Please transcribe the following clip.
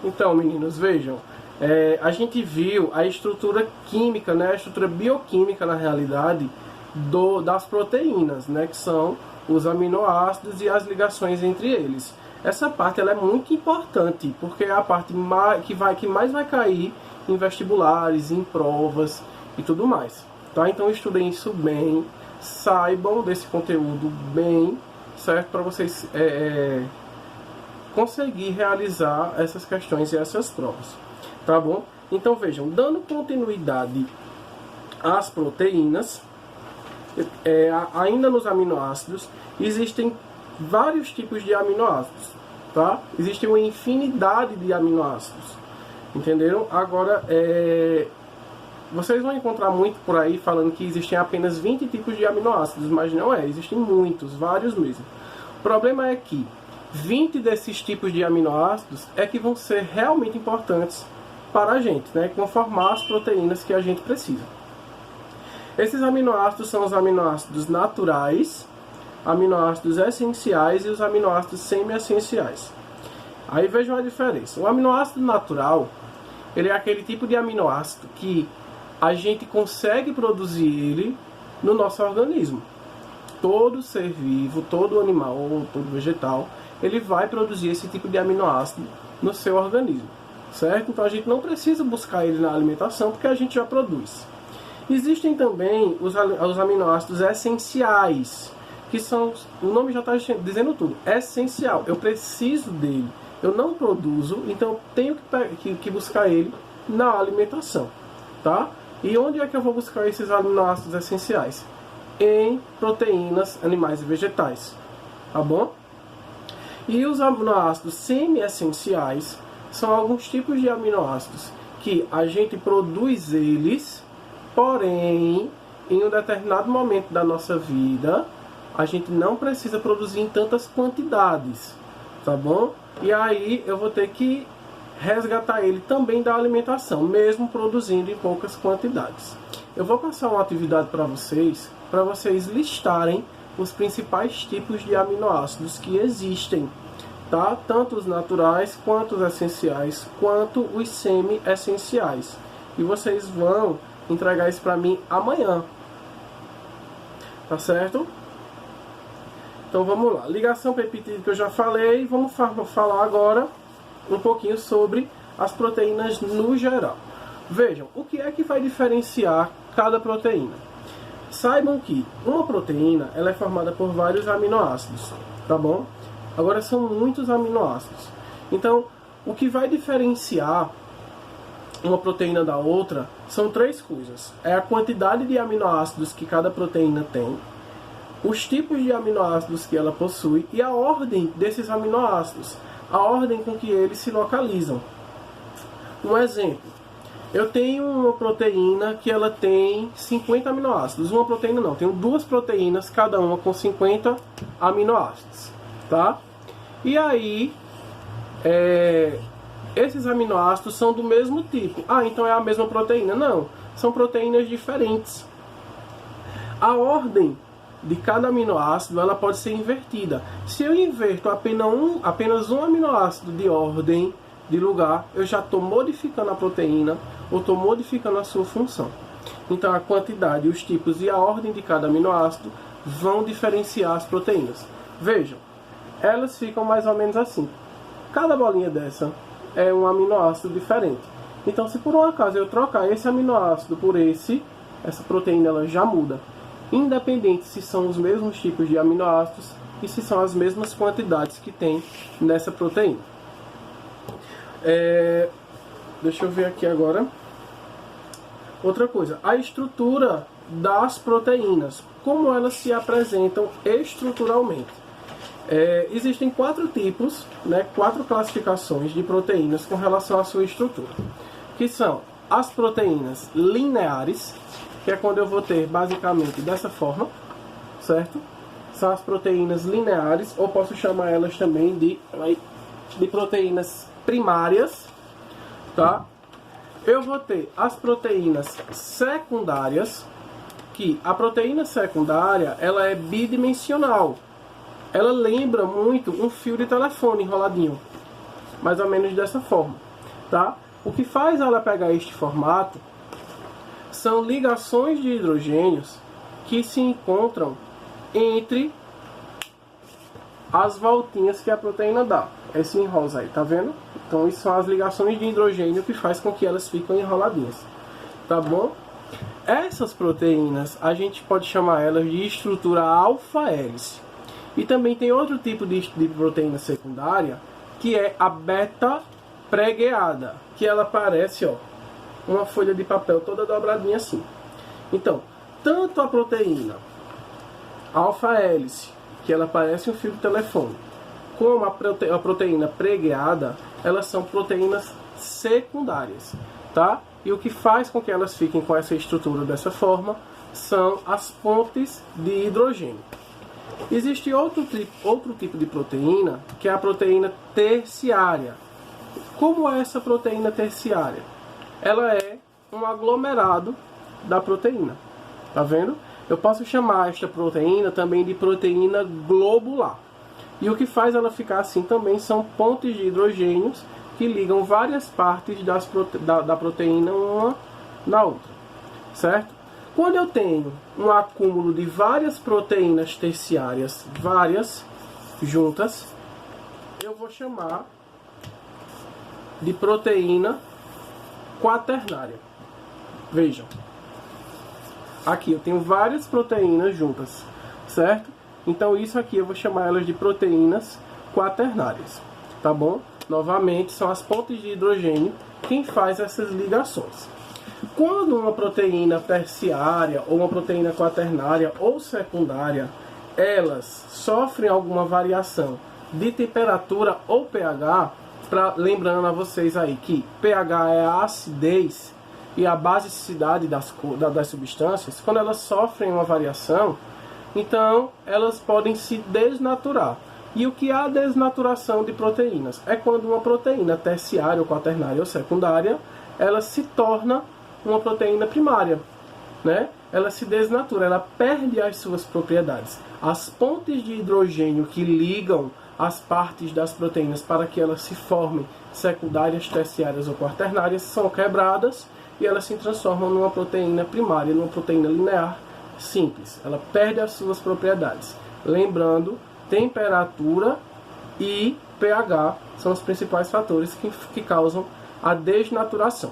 Então, meninos, vejam, a gente viu a estrutura química, né, a estrutura bioquímica, na realidade, das proteínas, né, que são os aminoácidos e as ligações entre eles. Essa parte ela é muito importante, porque é a parte que mais vai cair em vestibulares, em provas e tudo mais. Tá? Então estudem isso bem, saibam desse conteúdo bem, certo? Para vocês conseguir realizar essas questões e essas provas. Tá bom? Então vejam, dando continuidade às proteínas, ainda nos aminoácidos, existem vários tipos de aminoácidos, tá? Existe uma infinidade de aminoácidos, entenderam? Agora, vocês vão encontrar muito por aí falando que existem apenas 20 tipos de aminoácidos, mas não existem muitos, vários mesmo. O problema é que 20 desses tipos de aminoácidos que vão ser realmente importantes para a gente, né? Que vão formar as proteínas que a gente precisa. Esses aminoácidos são os aminoácidos naturais, aminoácidos essenciais e os aminoácidos semi-essenciais. Aí vejam a diferença. O aminoácido natural, ele é aquele tipo de aminoácido que a gente consegue produzir ele no nosso organismo. Todo ser vivo, todo animal, todo vegetal, ele vai produzir esse tipo de aminoácido no seu organismo, certo? Então a gente não precisa buscar ele na alimentação porque a gente já produz. Existem também os aminoácidos essenciais, que são, o nome já está dizendo tudo, essencial, eu preciso dele, eu não produzo, então eu tenho que buscar ele na alimentação, tá? E onde é que eu vou buscar esses aminoácidos essenciais? Em proteínas animais e vegetais, tá bom? E os aminoácidos semi-essenciais são alguns tipos de aminoácidos que a gente produz eles, porém, em um determinado momento da nossa vida, a gente não precisa produzir em tantas quantidades, tá bom? E aí eu vou ter que resgatar ele também da alimentação, mesmo produzindo em poucas quantidades. Eu vou passar uma atividade para vocês listarem os principais tipos de aminoácidos que existem, tá? Tanto os naturais, quanto os essenciais, quanto os semi-essenciais. E vocês vão entregar isso para mim amanhã, tá certo? Então vamos lá, ligação peptídica eu já falei, vamos falar agora um pouquinho sobre as proteínas no geral. Vejam, o que é que vai diferenciar cada proteína? Saibam que uma proteína ela é formada por vários aminoácidos, tá bom? Agora são muitos aminoácidos. Então, o que vai diferenciar uma proteína da outra são três coisas. É a quantidade de aminoácidos que cada proteína tem, os tipos de aminoácidos que ela possui e a ordem desses aminoácidos, a ordem com que eles se localizam. Um exemplo, eu tenho uma proteína que ela tem 50 aminoácidos. Uma proteína não, tenho duas proteínas, cada uma com 50 aminoácidos, tá? E aí, esses aminoácidos são do mesmo tipo. Ah, então é a mesma proteína? Não, são proteínas diferentes. A ordem de cada aminoácido ela pode ser invertida. Se eu inverto apenas um aminoácido de ordem, de lugar, eu já estou modificando a proteína ou estou modificando a sua função. Então a quantidade, os tipos e a ordem de cada aminoácido vão diferenciar as proteínas. Vejam, elas ficam mais ou menos assim. Cada bolinha dessa é um aminoácido diferente. Então se por um acaso eu trocar esse aminoácido por essa proteína ela já muda. Independente se são os mesmos tipos de aminoácidos e se são as mesmas quantidades que tem nessa proteína. Deixa eu ver aqui agora. Outra coisa, a estrutura das proteínas, como elas se apresentam estruturalmente. Existem 4 tipos, né, 4 classificações de proteínas com relação à sua estrutura, que são as proteínas lineares, que é quando eu vou ter basicamente dessa forma, certo? São as proteínas lineares, ou posso chamar elas também de proteínas primárias, tá? Eu vou ter as proteínas secundárias, que a proteína secundária ela é bidimensional. Ela lembra muito um fio de telefone enroladinho, mais ou menos dessa forma. tá? O que faz ela pegar este formato são ligações de hidrogênios que se encontram entre as voltinhas que a proteína dá. Esse em rosa aí, tá vendo? Então isso são as ligações de hidrogênio que faz com que elas fiquem enroladinhas, tá bom? Essas proteínas a gente pode chamar elas de estrutura alfa-hélice. E também tem outro tipo de proteína secundária, que é a beta-pregueada, que ela parece, ó, uma folha de papel toda dobradinha assim. Então, tanto a proteína alfa-hélice, que ela parece um fio de telefone, como a proteína pregueada, elas são proteínas secundárias, tá? E o que faz com que elas fiquem com essa estrutura dessa forma são as pontes de hidrogênio. Existe outro tipo de proteína, que é a proteína terciária. Como é essa proteína terciária? Ela é um aglomerado da proteína. Tá vendo? Eu posso chamar esta proteína também de proteína globular. E o que faz ela ficar assim também são pontes de hidrogênios que ligam várias partes da proteína uma na outra. Certo? Quando eu tenho um acúmulo de várias proteínas terciárias, várias juntas, eu vou chamar de proteína quaternária. Vejam. Aqui eu tenho várias proteínas juntas, certo? Então isso aqui eu vou chamar elas de proteínas quaternárias, tá bom? Novamente, são as pontes de hidrogênio quem faz essas ligações. Quando uma proteína terciária ou uma proteína quaternária ou secundária, elas sofrem alguma variação de temperatura ou pH, lembrando a vocês aí que pH é a acidez e a basicidade das substâncias, quando elas sofrem uma variação, então elas podem se desnaturar. E o que é a desnaturação de proteínas? É quando uma proteína terciária, ou quaternária ou secundária, ela se torna uma proteína primária, né? Ela se desnatura, ela perde as suas propriedades. As pontes de hidrogênio que ligam as partes das proteínas para que elas se formem secundárias, terciárias ou quaternárias são quebradas e elas se transformam numa proteína primária, numa proteína linear simples. Ela perde as suas propriedades. Lembrando, temperatura e pH são os principais fatores que causam a desnaturação.